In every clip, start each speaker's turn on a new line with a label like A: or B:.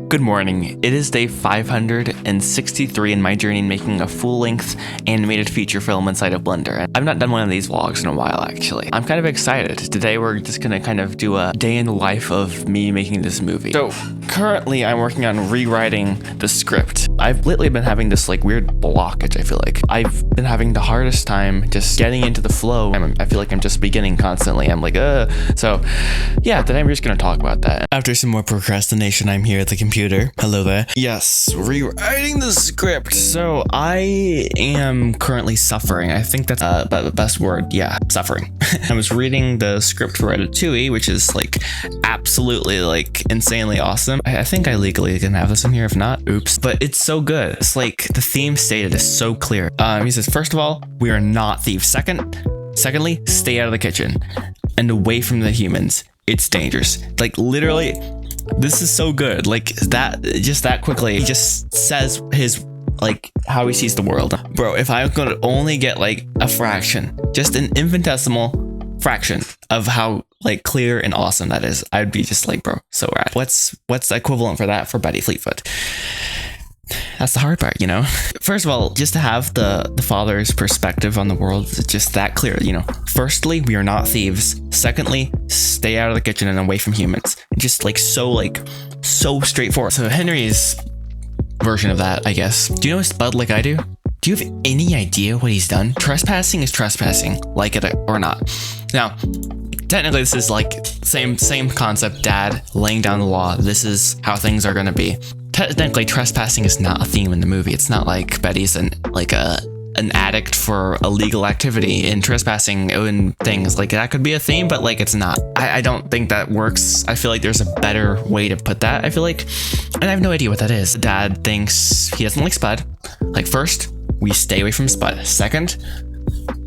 A: Good morning. It is day 563 in my journey in making a full-length animated feature film inside of Blender. I've not done one of these vlogs in a while, actually. I'm kind of excited. Today we're just gonna kind of do a day in the life of me making this movie. So currently I'm working on rewriting the script. I've lately been having this weird blockage, I feel like. I've been having the hardest time just getting into the flow. I feel like I'm just beginning constantly. I'm like, So yeah, today I'm just gonna talk about that. After some more procrastination, I'm here at the computer. Hello there. Yes, rewriting the script. So I am currently suffering. I think that's the best word. Yeah, suffering. I was reading the script for Ratatouille, which is absolutely insanely awesome. I think I legally can have this in here. If not, oops. But it's so good. It's the theme stated is so clear. He says, first of all, we are not thieves. Secondly, stay out of the kitchen and away from the humans. It's dangerous. Literally, this is so good. That quickly, he just says his how he sees the world. Bro, if I could only get a fraction, just an infinitesimal fraction of how clear and awesome that is, I'd be just bro, so rad. What's the equivalent for that for Betty Fleetfoot? That's the hard part, First of all, just to have the father's perspective on the world is just that clear, Firstly, we are not thieves. Secondly, stay out of the kitchen and away from humans. Just so straightforward. So Henry's version of that, I guess. Do you know his bud like I do? Do you have any idea what he's done? Trespassing is trespassing, like it or not. Now, technically this is same concept, dad laying down the law. This is how things are gonna be. Technically, trespassing is not a theme in the movie. It's not like Betty's an addict for illegal activity, and trespassing and things that could be a theme, but it's not. I don't think that works. I feel like there's a better way to put that. I feel and I have no idea what that is. Dad thinks he doesn't like Spud. First, we stay away from Spud. Second,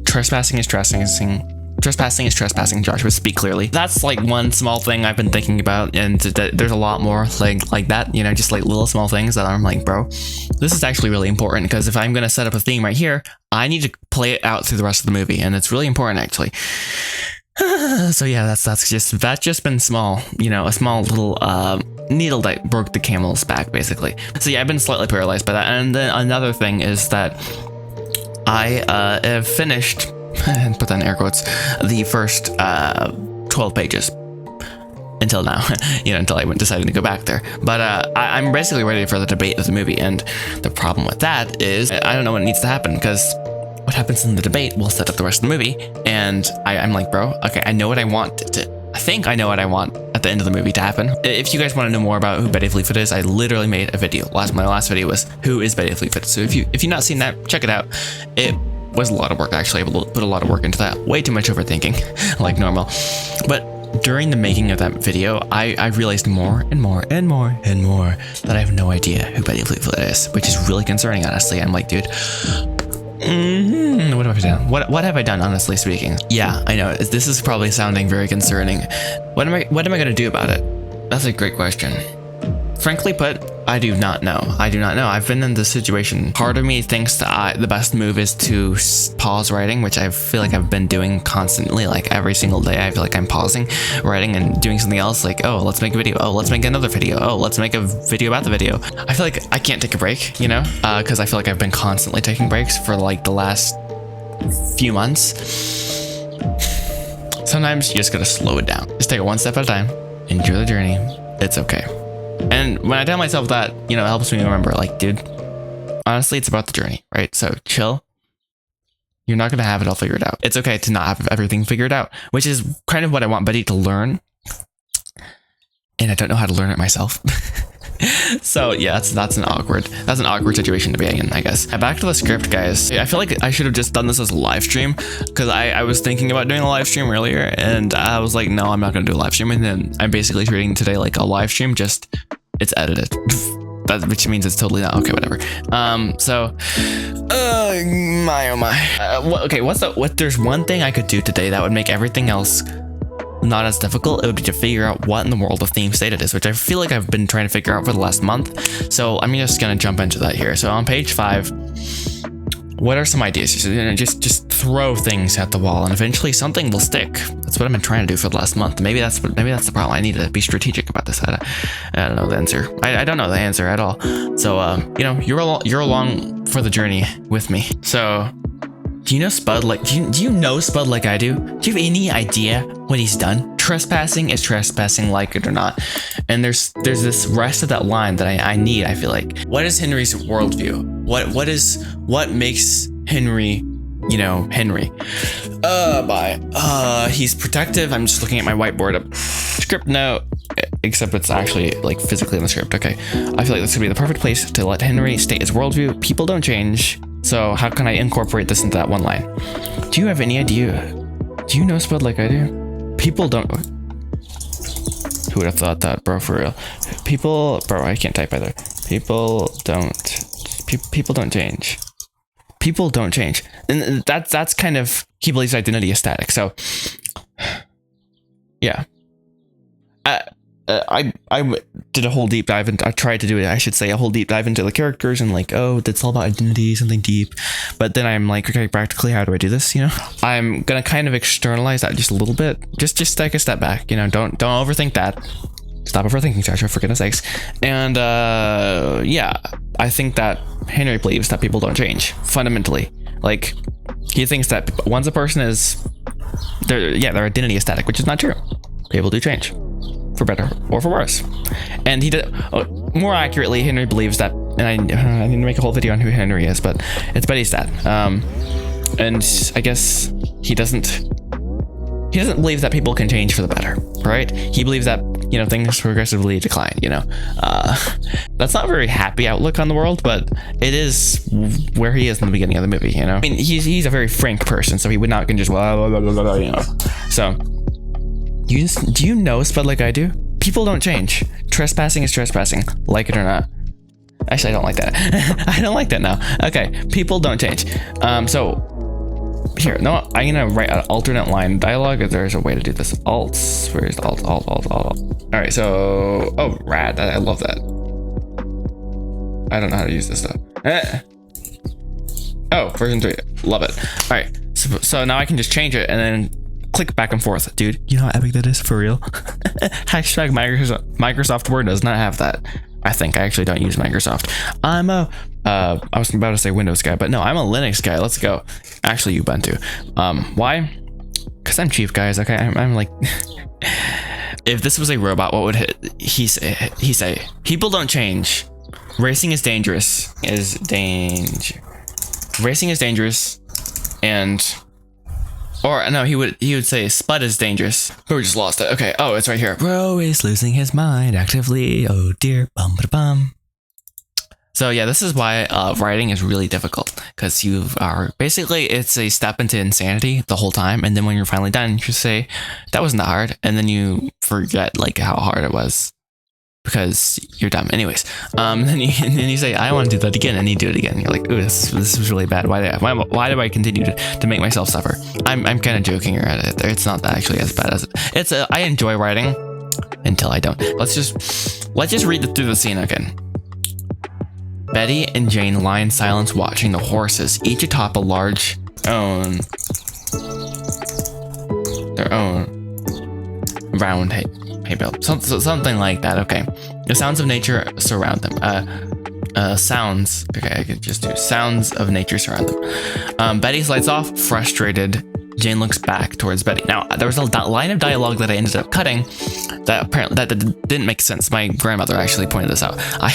A: trespassing is trespassing. Trespassing is trespassing, Joshua, speak clearly. That's one small thing I've been thinking about, and there's a lot more like that, just little small things that I'm bro, this is actually really important, because if I'm gonna set up a theme right here, I need to play it out through the rest of the movie, and it's really important actually. So yeah, that's just been small, a small little needle that broke the camel's back, basically. So yeah, I've been slightly paralyzed by that. And then another thing is that I have finished, and put that in air quotes, the first 12 pages until now, until I decided to go back there. But I'm basically ready for the debate of the movie, and the problem with that is I don't know what needs to happen, because what happens in the debate will set up the rest of the movie, and I'm bro, okay, I know what I want I think I know what I want at the end of the movie to happen. If you guys want to know more about who Betty Fleetfoot is, I literally made a video. My last video was who is Betty Fleetfoot. So if you've not seen that, check it out. It was a lot of work, actually. I put a lot of work into that. Way too much overthinking, like normal. But during the making of that video, I realized more and more that I have no idea who Betty Fleetfoot is, which is really concerning, honestly. I'm dude, what have I done? What have I done, honestly speaking? Yeah, I know this is probably sounding very concerning. What am I gonna do about it? That's a great question. Frankly put, I do not know. I've been in this situation. Part of me thinks that the best move is to pause writing, which I feel like I've been doing constantly, every single day. I feel like I'm pausing writing and doing something else, oh, let's make a video. Oh, let's make another video. Oh, let's make a video about the video. I feel like I can't take a break, because I feel like I've been constantly taking breaks for the last few months. Sometimes you just gotta slow it down. Just take it one step at a time. Enjoy the journey. It's okay. And when I tell myself that, it helps me remember, dude, honestly, it's about the journey, right? So chill. You're not going to have it all figured out. It's okay to not have everything figured out, which is kind of what I want Betty to learn. And I don't know how to learn it myself. So yeah, that's an awkward situation to be in, I guess. Back to the script, guys. I feel like I should have just done this as a live stream, because I was thinking about doing a live stream earlier, and I was like, no, I'm not going to do a live stream. And then I'm basically treating today like a live stream, just it's edited. Which means it's totally not okay, whatever. My oh my. Okay, there's one thing I could do today that would make everything else not as difficult. It would be to figure out what in the world the theme stated is, which I feel like I've been trying to figure out for the last month. So I'm just gonna jump into that here. So on page 5, what are some ideas? Just throw things at the wall, and eventually something will stick. That's what I've been trying to do for the last month. Maybe that's the problem. I need to be strategic about this. I don't know the answer. I don't know the answer at all. So you know, you're along for the journey with me. So do you know Spud do you know Spud like I do? Do you have any idea what he's done? Trespassing is trespassing, like it or not. And there's this rest of that line that I need, I feel like. What is Henry's worldview? What makes Henry, you know, Henry? He's protective. I'm just looking at my whiteboard. Script note, except it's actually like physically in the script. Okay. I feel like this could be the perfect place to let Henry state his worldview. People don't change. So how can I incorporate this into that one line? Do you have any idea? Do you know Spud like I do? People don't. Who would have thought that, bro? For real. Bro, I can't type either. People don't change. People don't change. And that's kind of, he believes identity is static. So yeah. I did a whole deep dive into, I tried to do it, I should say, a whole deep dive into the characters and like, oh, that's all about identity, something deep. But then I'm like, okay, practically, how do I do this? You know, I'm gonna kind of externalize that just a little bit. Just take a step back. You know, don't overthink that. Stop overthinking, Joshua, for goodness sakes. And yeah, I think that Henry believes that people don't change fundamentally. Like, he thinks that once a person is, their identity is static, which is not true. People do change. For better or for worse. And he did, more accurately, Henry believes that, and I need to make a whole video on who Henry is, but it's Betty's dad. And I guess he doesn't believe that people can change for the better, right? He believes that, you know, things progressively decline, you know. That's not a very happy outlook on the world, but it is where he is in the beginning of the movie, you know. I mean, he's a very frank person, so he would not can just, blah, blah, blah, blah, blah, you know. So do you know Spud like I do? People don't change. Trespassing is trespassing, like it or not. Actually, I don't like that. I don't like that now. Okay, people don't change. So here, no, I'm gonna write an alternate line dialogue. If there's a way to do this, alts. Where's the alt? All right, so rad. I love that. I don't know how to use this stuff. Oh, version 3. Love it. All right, so now I can just change it and then click back and forth. Dude, you know how epic that is, for real? Hashtag Microsoft Word does not have that. I think I actually don't use Microsoft. I'm a I was about to say Windows guy, but no, I'm a Linux guy. Let's go. Actually, Ubuntu. Why? Because I'm cheap, guys. Okay, I'm like, if this was a robot, what would he say? People don't change. Racing is dangerous. Racing is dangerous, and. Or no, he would say Spud is dangerous. But we just lost it. Okay. Oh, it's right here. Bro is losing his mind actively. Oh dear. Bum ba bum. So yeah, this is why writing is really difficult, because you are basically, it's a step into insanity the whole time, and then when you're finally done, you say that wasn't that hard, and then you forget like how hard it was because you're dumb. Anyways, then you say I want to do that again, and you do it again. You're like, ooh, this was really bad. Why do I continue to make myself suffer? I'm kind of joking around it. It's not actually as bad as it's. I enjoy writing until I don't. Let's just read through the scene again. Betty and Jane lie in silence, watching the horses, each atop a large their own round hay bale, something like that. Okay, the sounds of nature surround them. Sounds. Okay, I could just do sounds of nature surround them. Betty's lights off, frustrated. Jane looks back towards Betty. Now, there was a line of dialogue that I ended up cutting that apparently didn't make sense. My grandmother actually pointed this out. I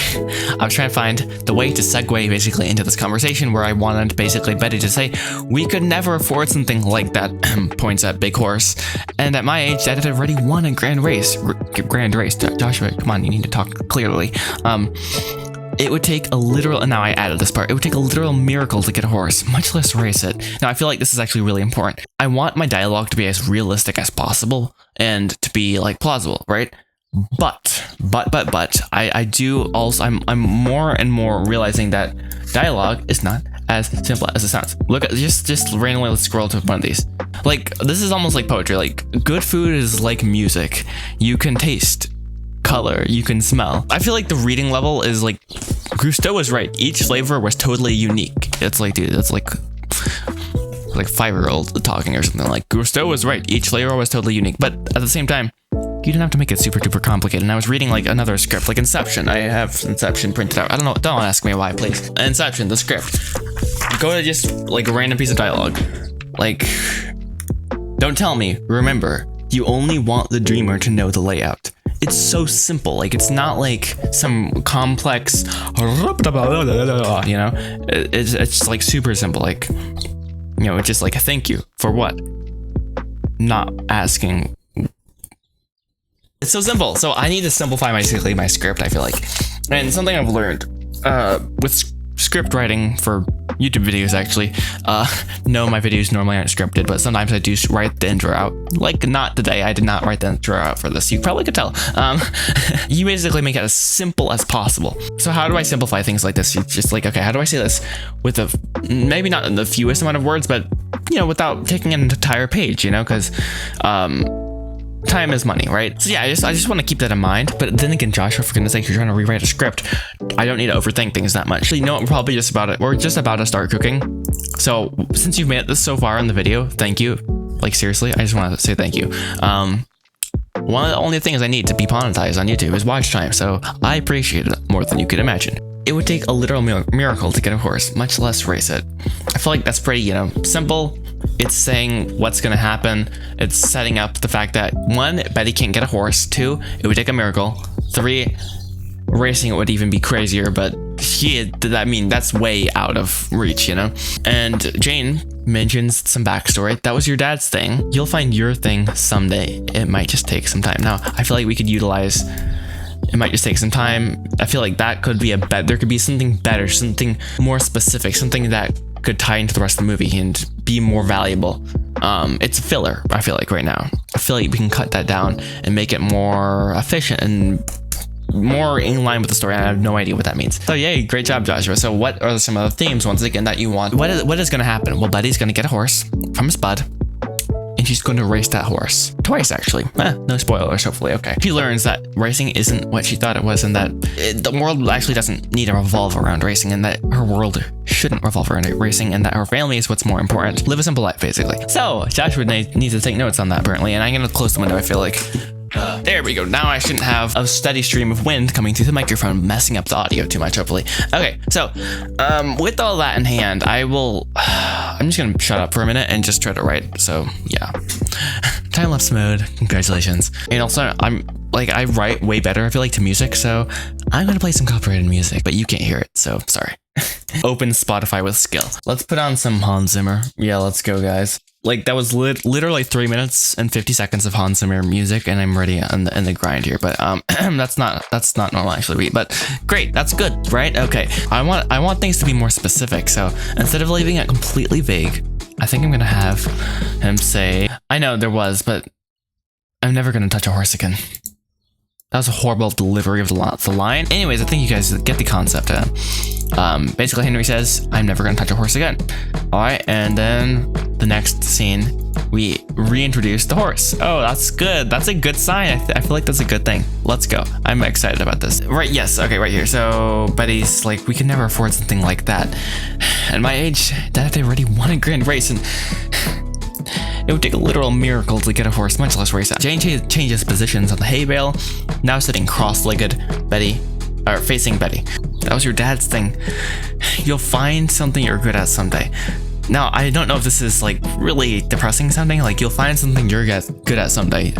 A: was trying to find the way to segue basically into this conversation where I wanted basically Betty to say, we could never afford something like that, points at Big Horse. And at my age, Dad had already won a grand race. Joshua, come on, you need to talk clearly. It would take a literal, and now I added this part, it would take a literal miracle to get a horse, much less race it. Now, I feel like this is actually really important. I want my dialogue to be as realistic as possible and to be like plausible, right? But I do also, I'm more and more realizing that dialogue is not as simple as it sounds. Look at, just randomly, let's scroll to one of these. Like, this is almost like poetry. Like, good food is like music. You can taste, color, you can smell. I feel like the reading level is like, Gusteau was right. Each flavor was totally unique. It's like, dude, that's like like 5-year-old talking or something. Like, Gusteau was right. Each layer was totally unique. But at the same time, you didn't have to make it super duper complicated. And I was reading like another script, like Inception. I have Inception printed out. I don't know. Don't ask me why, please. Inception, the script. Go to just like a random piece of dialogue. Like, don't tell me. Remember, you only want the dreamer to know the layout. It's so simple. Like, it's not like some complex, you know, it's like super simple. Like, you know, it's just like a thank you for what? Not asking. It's so simple. So I need to simplify basically my script, I feel like. And something I've learned with script writing for YouTube videos, actually. No, my videos normally aren't scripted, but sometimes I do write the intro out. Like, not today. I did not write the intro out for this. You probably could tell. You basically make it as simple as possible. So how do I simplify things like this? You just like, okay, how do I say this with maybe not the fewest amount of words, but, you know, without taking an entire page, you know, because time is money, right? So yeah, I just want to keep that in mind. But then again, Joshua, for goodness sake, you're trying to rewrite a script. I don't need to overthink things that much. You know what? We're probably just about it. We're just about to start cooking. So since you've made it this so far in the video, thank you. Like, seriously, I just want to say thank you. One of the only things I need to be monetized on YouTube is watch time. So I appreciate it more than you could imagine. It would take a literal miracle to get a horse, much less race it. I feel like that's pretty, you know, simple. It's saying what's going to happen. It's setting up the fact that 1, Betty can't get a horse. 2, it would take a miracle. 3, racing it would even be crazier, but that's way out of reach, you know? And Jane mentions some backstory. That was your dad's thing. You'll find your thing someday. It might just take some time. Now, I feel like we could utilize, it might just take some time. I feel like that could be there could be something better, something more specific, something that could tie into the rest of the movie and be more valuable. It's a filler, I feel like, right now. I feel like we can cut that down and make it more efficient and more in line with the story. I have no idea what that means. So yay, great job, Joshua. So what are some of the themes, once again, that you want? What is going to happen? Well, Betty's going to get a horse from his bud, and she's going to race that horse. Twice, actually. No spoilers, hopefully. Okay. She learns that racing isn't what she thought it was, and that the world actually doesn't need to revolve around racing, and that her world shouldn't revolve around racing, and that her family is what's more important. Live a simple life, basically. So Joshua needs to take notes on that, apparently, and I'm going to close the window, I feel like. There we go. Now I shouldn't have a steady stream of wind coming through the microphone, messing up the audio too much, hopefully. Okay, so with all that in hand, I'm just gonna shut up for a minute and just try to write. So yeah, time-lapse mode. Congratulations. And also, I write way better, I feel like, to music, so I'm gonna play some copyrighted music, but you can't hear it, so sorry. Open Spotify with skill. Let's put on some Hans Zimmer. Yeah, let's go, guys. Like, that was literally 3 minutes and 50 seconds of Hans Zimmer music, and I'm ready in the grind here. But that's not normal, actually. But great, that's good, right? Okay, I want things to be more specific. So instead of leaving it completely vague, I think I'm gonna have him say, "I know there was, but I'm never gonna touch a horse again." That was a horrible delivery of the line. Anyways, I think you guys get the concept. Basically, Henry says, "I'm never gonna touch a horse again." All right, and then the next scene, we reintroduce the horse. Oh, that's good. That's a good sign. I feel like that's a good thing. Let's go. I'm excited about this. Right, yes, okay, right here. So Betty's like, we can never afford something like that. At my age, Dad, they already won a grand race, and it would take a literal miracle to get a horse, much less race out. Jane changes positions on the hay bale, now sitting cross-legged, facing Betty. That was your dad's thing. You'll find something you're good at someday. Now, I don't know if this is like really depressing sounding, like you'll find something you're good at someday.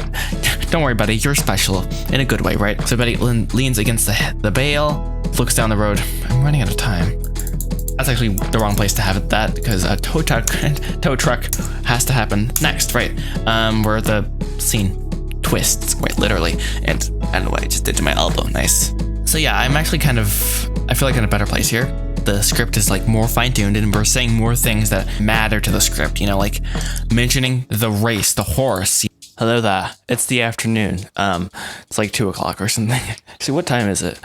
A: Don't worry, Betty, you're special in a good way, right? So Betty leans against the bale, looks down the road. I'm running out of time. That's actually the wrong place to have that, because a tow truck has to happen next, right? Where the scene twists, quite literally. And I don't know what I just did to my elbow. Nice. So yeah, I'm actually I feel like in a better place here. The script is like more fine-tuned, and we're saying more things that matter to the script, you know, like mentioning the race, the horse. Hello there. It's the afternoon. It's like 2 o'clock or something. See, what time is it?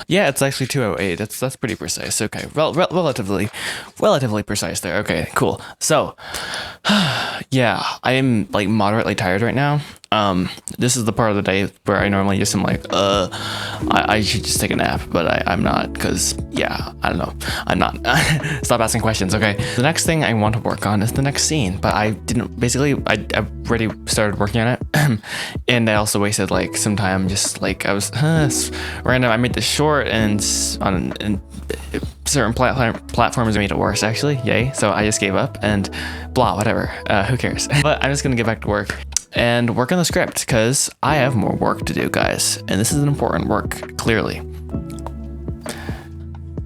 A: Yeah, it's actually 2:08. That's pretty precise. Okay, relatively precise there. Okay, cool. So, yeah, I am like moderately tired right now. This is the part of the day where I normally just am like, I should just take a nap, but I'm not, because, yeah, I don't know. I'm not. Stop asking questions, okay? The next thing I want to work on is the next scene, but I didn't, basically, I already started working on it, and I also wasted, like, some time just, like, I was, random. I made this short, and on certain platforms made it worse, actually, yay. So I just gave up, and blah, whatever, who cares? But I'm just gonna get back to work and work on the script, because I have more work to do, guys, and this is an important work, clearly.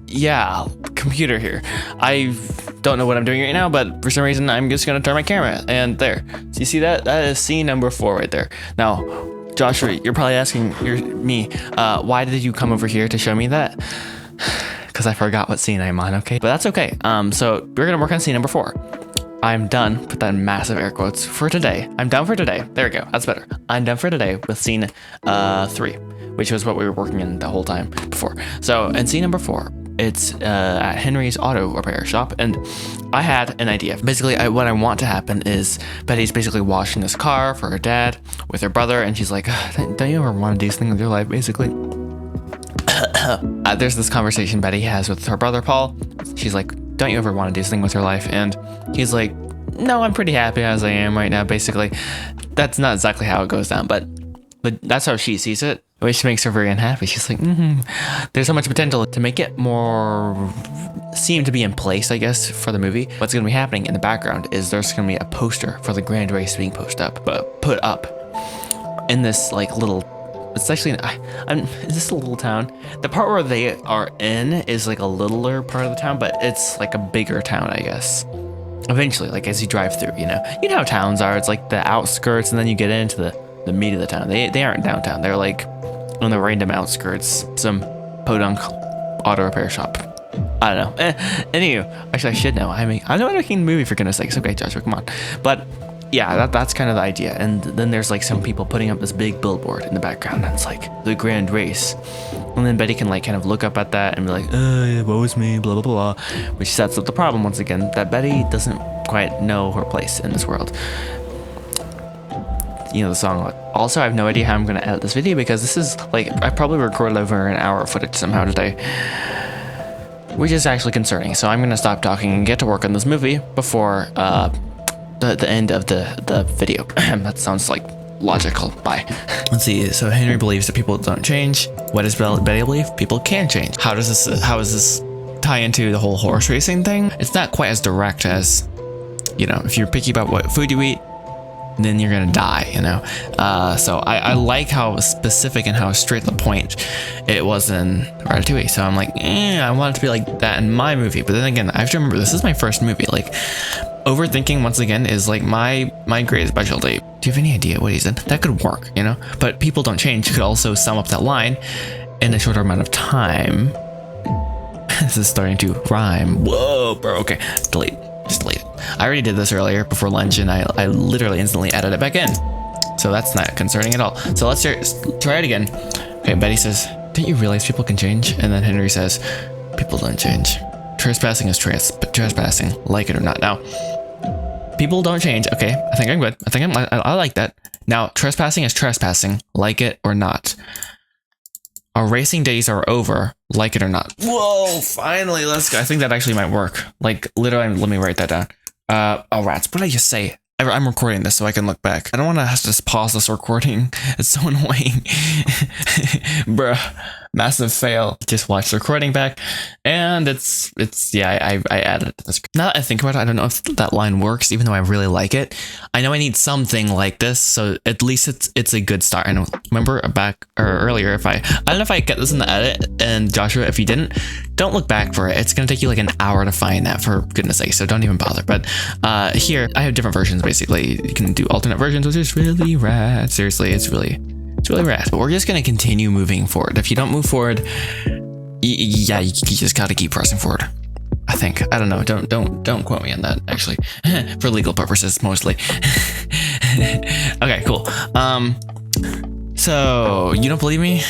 A: Yeah, computer here. I don't know what I'm doing right now, but for some reason I'm just gonna turn my camera, and there. So you see that? That is scene number 4 right there. Now, Joshua, you're probably asking me, why did you come over here to show me that? Because I forgot what scene I'm on, okay? But that's okay. So we're gonna work on scene number 4. I'm done, put that in massive air quotes, for today. I'm done for today. There we go, that's better. I'm done for today with scene 3, which was what we were working in the whole time before. So in scene number 4, it's at Henry's auto repair shop, and I had an idea. Basically, what I want to happen is Betty's basically washing this car for her dad with her brother, and she's like, don't you ever want to do something with your life, basically? There's this conversation Betty has with her brother Paul. She's like, don't you ever want to do something with your life? And he's like, no, I'm pretty happy as I am right now, basically. That's not exactly how it goes down, but that's how she sees it, which makes her very unhappy. She's like, there's so much potential to make it more seem to be in place, I guess, for the movie. What's going to be happening in the background is there's going to be a poster for the grand race being put up in this like little, it's actually, is this a little town? The part where they are in is like a littler part of the town, but it's like a bigger town, I guess. Eventually, like as you drive through, you know how towns are. It's like the outskirts, and then you get into the meat of the town. They aren't downtown. They're like on the random outskirts. Some podunk auto repair shop. I don't know. Anywho, actually, I should know. I mean, I know I'm making a movie, for goodness sakes. Okay, Joshua, come on. But yeah, that's kind of the idea. And then there's like some people putting up this big billboard in the background. That's like the grand race. And then Betty can like kind of look up at that and be like, woe is me, blah, blah, blah. Which sets up the problem once again, that Betty doesn't quite know her place in this world. You know the song. Also, I have no idea how I'm going to edit this video, because this is like, I probably recorded over an hour of footage somehow today, which is actually concerning. So I'm going to stop talking and get to work on this movie before the end of the video. That sounds like logical. Bye. Let's see. So Henry believes that people don't change. What does Betty believe? People can change. How does this tie into the whole horse racing thing? It's not quite as direct as, if you're picky about what food you eat, then you're gonna die, so I like how specific and how straight to the point it was in Ratatouille. So I'm like, I want it to be like that in my movie. But then again, I have to remember, this is my first movie. Like, overthinking once again is like my greatest specialty. Do you have any idea what he said? That could work, but people don't change could also sum up that line in a shorter amount of time. This is starting to rhyme. Whoa, bro. Okay, delete. Just delete it. I already did this earlier before lunch, and I literally instantly added it back in. So that's not concerning at all. So let's try it again. Okay, Betty says, don't you realize people can change? And then Henry says, people don't change. Trespassing is trespassing, like it or not. Now, people don't change. Okay, I think I'm good. I like that. Now, trespassing is trespassing, like it or not. Our racing days are over, like it or not. Whoa, finally, let's go. I think that actually might work. Like, literally, let me write that down. Oh, rats, what did I just say? I'm recording this so I can look back. I don't want to have to just pause this recording. It's so annoying. Bruh, massive fail. Just watch the recording back, and I added it to this. Now that I think about it, I don't know if that line works, even though I really like it. I know I need something like this, so at least it's a good start. And remember earlier, I don't know if I get this in the edit, and Joshua, if you didn't, don't look back for it. It's gonna take you like an hour to find that, for goodness sake, so don't even bother. But here, I have different versions, basically. You can do alternate versions, which is really rad. Seriously, it's really rad. But we're just gonna continue moving forward. If you don't move forward, you just gotta keep pressing forward. I think. I don't know. Don't quote me on that, actually. For legal purposes, mostly. Okay, cool. So you don't believe me?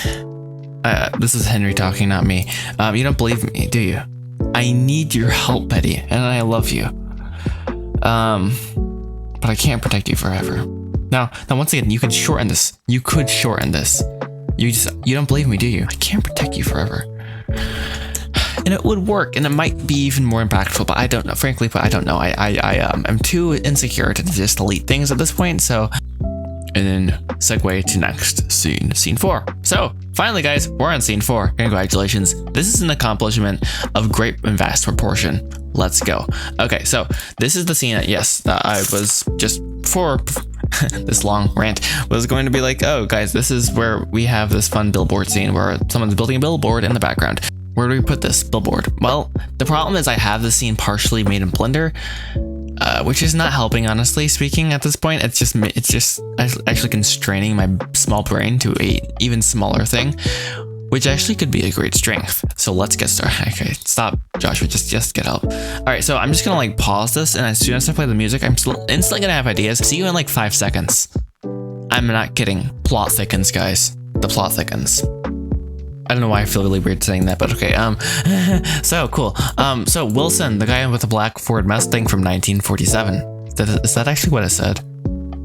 A: This is Henry talking, not me. You don't believe me, do you? I need your help, Betty, and I love you. But I can't protect you forever. Now once again, you could shorten this. You don't believe me, do you? I can't protect you forever. And it would work, and it might be even more impactful, but I don't know. Frankly, but I don't know. I'm too insecure to just delete things at this point, so. And then segue to next scene 4. So finally, guys, we're on scene 4. Congratulations. This is an accomplishment of great and vast proportion. Let's go. Okay, so this is the scene that I was just for this long rant was going to be like, oh guys, this is where we have this fun billboard scene where someone's building a billboard in the background. Where do we put this billboard? Well, the problem is I have the scene partially made in Blender, which is not helping, honestly speaking, at this point. It's just actually constraining my small brain to a even smaller thing, which actually could be a great strength. So let's get started. Okay, stop, Joshua, just get up. All right, so I'm just gonna like pause this, and as soon as I play the music, I'm instantly gonna have ideas. See you in like 5 seconds. I'm not kidding. Plot thickens, guys. The plot thickens. I don't know why I feel really weird saying that, but okay. So cool. So Wilson, the guy with the black Ford Mustang from 1947. Is that actually what it said?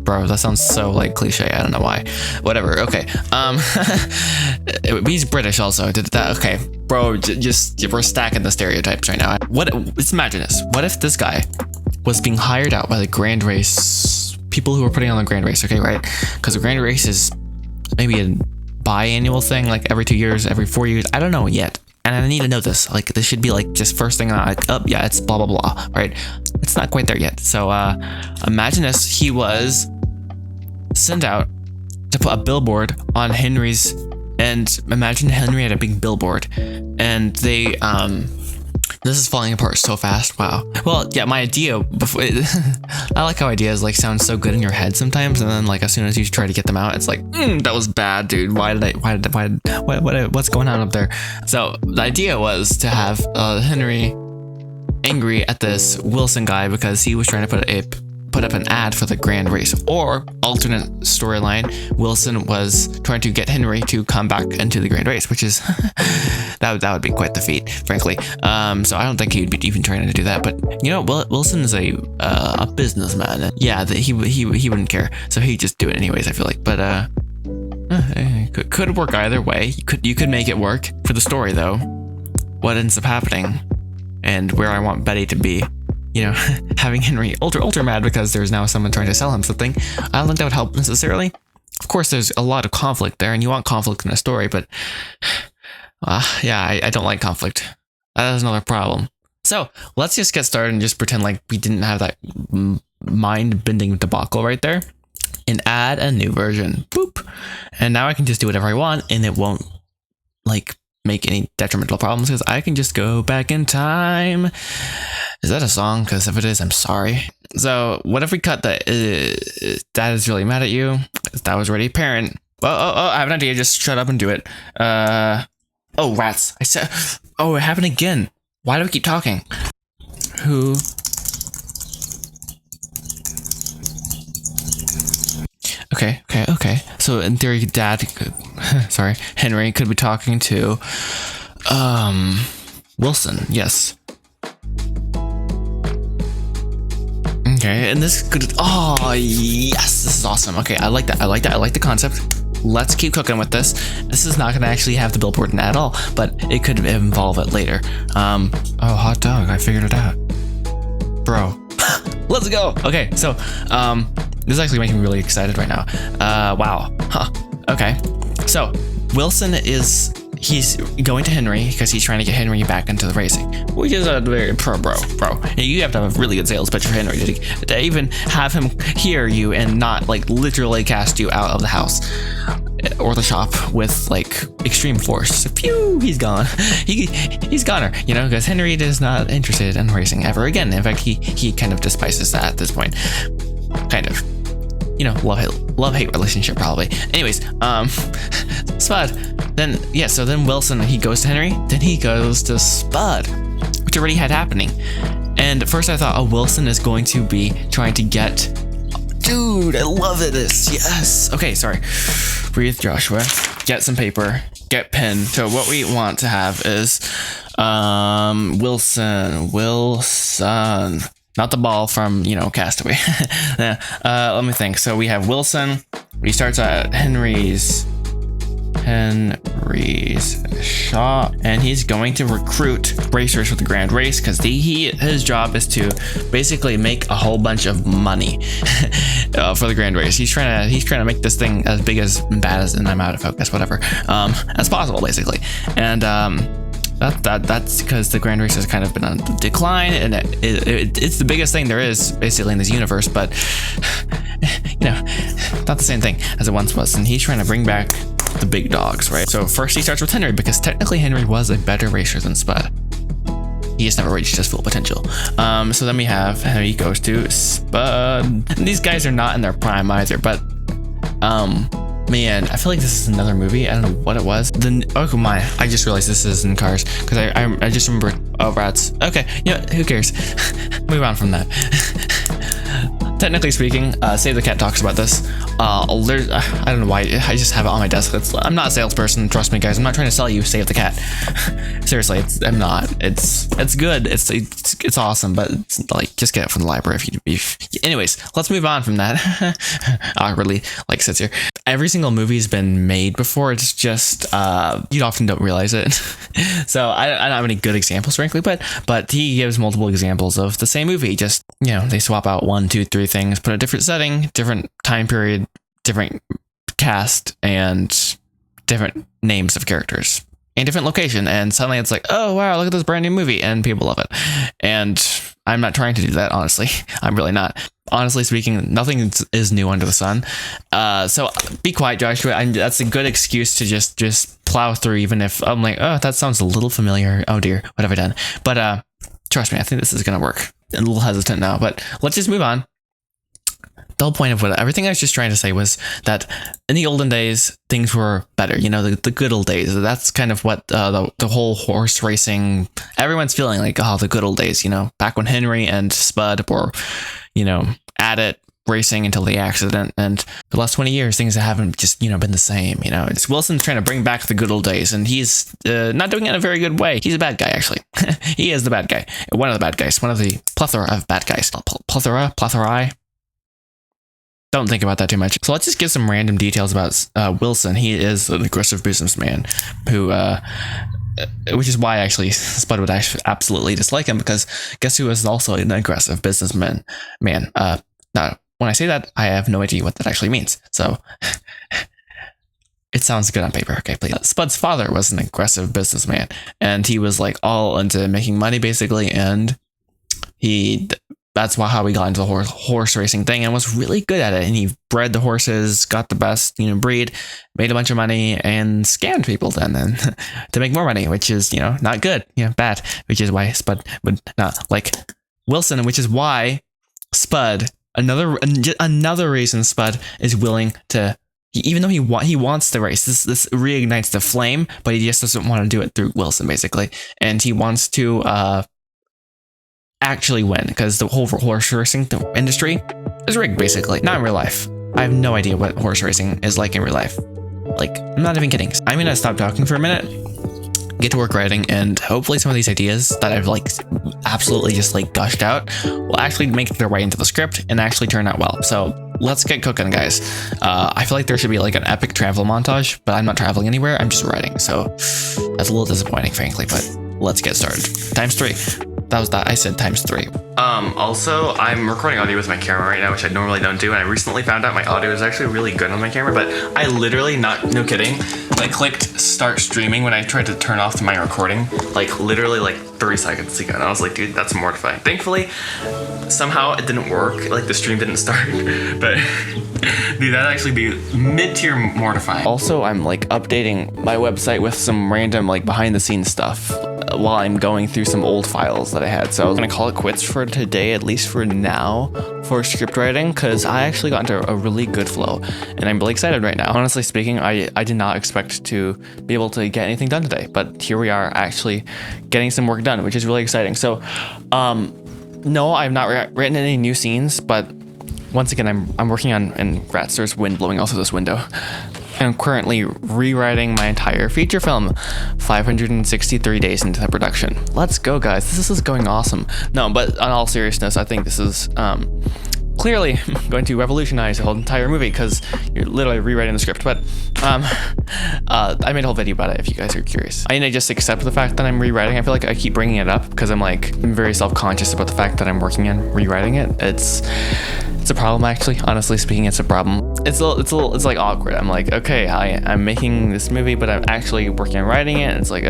A: Bro, that sounds so like cliche. I don't know why. Whatever. Okay. He's British also. Did that? Okay, bro. We're stacking the stereotypes right now. Let's imagine this. What if this guy was being hired out by the Grand Race people who were putting on the Grand Race? Okay, right? Because the Grand Race is maybe a biannual thing, like every 2 years, every 4 years. I don't know yet, and I need to know this. Like this should be like just first thing on, like, oh yeah, it's blah blah blah, right? It's not quite there yet. So imagine this: he was sent out to put a billboard on Henry's, and imagine Henry had a big billboard, and they this is falling apart so fast. Wow. Well, yeah, my idea before I like how ideas like sound so good in your head sometimes, and then like as soon as you try to get them out, it's like, that was bad, dude. What's going on up there? So the idea was to have Henry angry at this Wilson guy because he was trying to put up an ad for the Grand Race, or alternate storyline, Wilson was trying to get Henry to come back into the Grand Race, which is that would be quite the feat, frankly. So I don't think he'd be even trying to do that, but you know, Wilson is a businessman. Yeah, he wouldn't care, so he'd just do it anyways, I feel like. But could work either way. You could make it work. For the story though, what ends up happening and where I want Betty to be, you know, having Henry ultra mad because there's now someone trying to sell him something, I don't think that would help necessarily. Of course, there's a lot of conflict there, and you want conflict in a story, but yeah, I don't like conflict. That is another problem. So let's just get started and just pretend like we didn't have that mind-bending debacle right there, and add a new version. Boop. And now I can just do whatever I want, and it won't like make any detrimental problems because I can just go back in time. Is that a song? Because if it is, I'm sorry. So what if we cut that? Dad is really mad at you. That was already apparent. Oh, I have an idea. Just shut up and do it. Oh, rats. I said, oh, it happened again. Why do we keep talking? Who? Okay. So in theory, Dad, Henry could be talking to, Wilson. Yes. Okay, and this could, oh yes, this is awesome. Okay, I like that. I like the concept. Let's keep cooking with this. This is not gonna actually have the billboard in it at all, but it could involve it later. Oh, hot dog, I figured it out. Bro, let's go. Okay, so, this is actually making me really excited right now. Wow, huh, okay. So, Wilson he's going to Henry because he's trying to get Henry back into the racing, which is a very bro. You have to have a really good sales pitch for Henry to even have him hear you and not like literally cast you out of the house or the shop with like extreme force. So, phew, he's gone. He's goner, you know, because Henry is not interested in racing ever again. In fact, he kind of despises that at this point. Kind of. You know, love-hate relationship probably. Anyways, Spud. So then Wilson, he goes to Henry, then he goes to Spud, which already had happening. And at first I thought, oh, Wilson is going to be trying to get, dude, I love this, yes. Okay, sorry, breathe, Joshua, get some paper, get pen. So what we want to have is, Wilson, not the ball from, you know, Castaway. Yeah, let me think. So we have Wilson. He starts at Henry's shop, and he's going to recruit racers for the grand race because his job is to basically make a whole bunch of money for the grand race. He's trying to make this thing as big as bad as, and I'm out of focus, whatever, as possible, basically. And that's because the grand race has kind of been on the decline, and it's the biggest thing there is basically in this universe, but you know, not the same thing as it once was. And he's trying to bring back the big dogs, right? So first he starts with Henry, because technically Henry was a better racer than Spud. He just never reached his full potential. So then we have Henry goes to Spud. And these guys are not in their prime either, but man, I feel like this is another movie. I don't know what it was. Oh my, I just realized this is in Cars, because I just remembered. Oh, rats. Okay, yeah, who cares? Move on from that. Technically speaking, Save the Cat talks about this. I don't know why, I just have it on my desk. I'm not a salesperson, trust me guys. I'm not trying to sell you Save the Cat. Seriously, I'm not. It's good. It's awesome, but it's like, just get it from the library anyways, let's move on from that. Awkwardly, like, sits here. Every single movie's been made before. It's just you often don't realize it. So I don't have any good examples, frankly, but he gives multiple examples of the same movie. Just, you know, they swap out 1, 2, 3 things, put a different setting, different time period, different cast, and different names of characters, and different location, and suddenly it's like, oh wow, look at this brand new movie, and people love it. And I'm not trying to do that, honestly. I'm really not. Honestly speaking, nothing is new under the sun. So be quiet, Joshua. That's a good excuse to just plow through, even if I'm like, oh, that sounds a little familiar. Oh dear, what have I done? But trust me, I think this is gonna work. I'm a little hesitant now, but let's just move on. The whole point of everything I was just trying to say was that in the olden days, things were better. You know, the good old days. That's kind of what the whole horse racing, everyone's feeling like, oh, the good old days, you know, back when Henry and Spud were, you know, at it racing until the accident. And the last 20 years, things haven't just, you know, been the same. You know, it's Wilson's trying to bring back the good old days, and he's not doing it in a very good way. He's a bad guy, actually. He is the bad guy. One of the bad guys. One of the plethora of bad guys. Plethora. Don't think about that too much. So let's just give some random details about Wilson. He is an aggressive businessman who, which is why actually Spud would actually absolutely dislike him, because guess who is also an aggressive businessman? Now, when I say that, I have no idea what that actually means. So it sounds good on paper. Okay, please. Spud's father was an aggressive businessman, and he was like all into making money basically, and that's how he got into the horse racing thing, and was really good at it. And he bred the horses, got the best, you know, breed, made a bunch of money, and scammed people then to make more money, which is, you know, not good, you know, bad, which is why Spud would not like Wilson, which is why Spud, another reason Spud is willing to, even though he wants the race, this reignites the flame, but he just doesn't want to do it through Wilson, basically. And he wants to actually win, because the whole horse racing industry is rigged, basically. Not in real life. I have no idea what horse racing is like in real life. Like, I'm not even kidding. I'm gonna stop talking for a minute, get to work writing, and hopefully some of these ideas that I've like absolutely just like gushed out will actually make their way into the script and actually turn out well. So let's get cooking, guys. I feel like there should be like an epic travel montage, but I'm not traveling anywhere. I'm just writing. So that's a little disappointing, frankly, but let's get started. Times 3. That was that. I said times 3. Also, I'm recording audio with my camera right now, which I normally don't do. And I recently found out my audio is actually really good on my camera, but I literally, no kidding, like clicked start streaming when I tried to turn off my recording, like literally like 3 seconds ago. And I was like, dude, that's mortifying. Thankfully, somehow it didn't work. Like the stream didn't start, but dude, that'd actually be mid-tier mortifying. Also, I'm like updating my website with some random like behind the scenes stuff while I'm going through some old files that I had. So I was gonna call it quits for today, at least for now, for script writing, because I actually got into a really good flow, and I'm really excited right now. Honestly speaking, I did not expect to be able to get anything done today, but here we are actually getting some work done, which is really exciting. So no, I've not written any new scenes, but once again, I'm working on, and rats, there's wind blowing out through this window. I'm currently rewriting my entire feature film, 563 days into the production. Let's go, guys. This is going awesome. No, but on all seriousness, I think this is clearly going to revolutionize the whole entire movie because you're literally rewriting the script. But I made a whole video about it if you guys are curious. I need to just accept the fact that I'm rewriting. I feel like I keep bringing it up because I'm very self-conscious about the fact that I'm working on rewriting it. It's a problem, actually. Honestly speaking, it's a problem. It's like awkward. I'm like, okay, I'm making this movie, but I'm actually working on writing it. And it's like,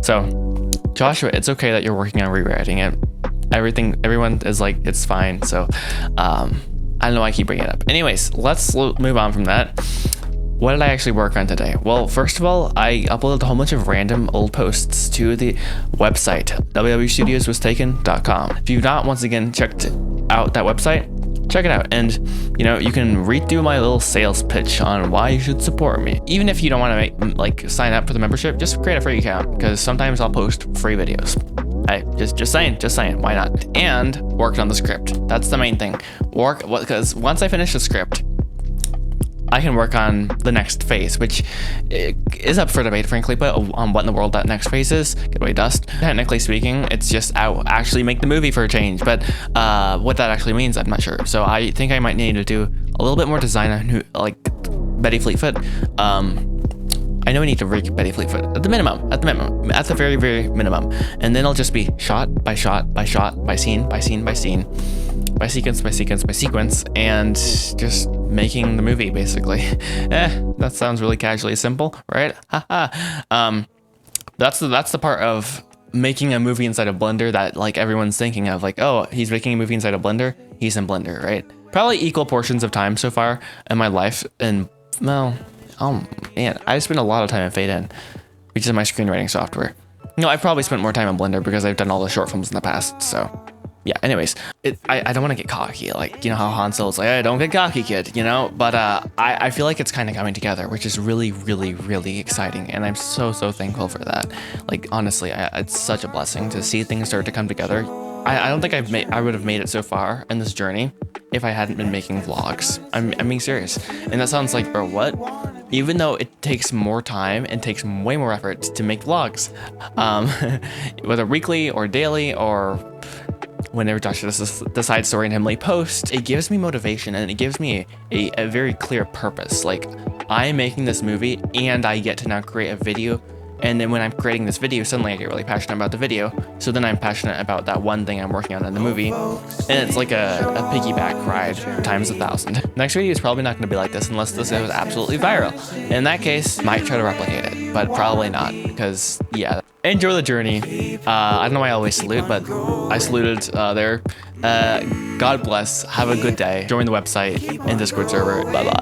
A: so Joshua, it's okay that you're working on rewriting it. Everyone is like, it's fine. So, I don't know why I keep bringing it up. Anyways, let's move on from that. What did I actually work on today? Well, first of all, I uploaded a whole bunch of random old posts to the website, www.studioswastaken.com. If you've not, once again, checked out that website, check it out. And, you can read through my little sales pitch on why you should support me. Even if you don't want to sign up for the membership, just create a free account because sometimes I'll post free videos. Hey, just saying, why not? And worked on the script. That's the main thing. Because once I finish the script, I can work on the next phase, which is up for debate, frankly, but on what in the world that next phase is, get away dust. Technically speaking, it's just I'll actually make the movie for a change, but what that actually means, I'm not sure. So I think I might need to do a little bit more design on Betty Fleetfoot. I know we need to rig Betty Fleetfoot at the very, very minimum. And then it'll just be shot by shot by shot by scene by scene by scene by sequence by sequence by sequence, and just making the movie basically. That sounds really casually simple, right? That's the part of making a movie inside of Blender that everyone's thinking of, oh, he's making a movie inside of Blender, he's in Blender, right? Probably equal portions of time so far in my life, and well, oh man, I spent a lot of time in Fade In, which is my screenwriting software. No, I probably spent more time in Blender because I've done all the short films in the past, so yeah, anyways, I don't want to get cocky, how Han Solo's like, hey, don't get cocky, kid, but I feel like it's kind of coming together, which is really, really, really exciting, and I'm so thankful for that. Honestly, it's such a blessing to see things start to come together. I don't think I would have made it so far in this journey if I hadn't been making vlogs. I'm being serious, and that sounds like, bro, what? Even though it takes more time and takes way more effort to make vlogs, whether weekly or daily or whenever Joshua decides to randomly post, it gives me motivation and it gives me a very clear purpose. I'm making this movie and I get to now create a video. And then when I'm creating this video, suddenly I get really passionate about the video. So then I'm passionate about that one thing I'm working on in the movie. And it's like a piggyback ride times 1,000. Next video is probably not going to be like this unless this goes absolutely viral. In that case, might try to replicate it, but probably not because, yeah. Enjoy the journey. I don't know why I always salute, but I saluted there. God bless. Have a good day. Join the website and Discord server. Bye-bye.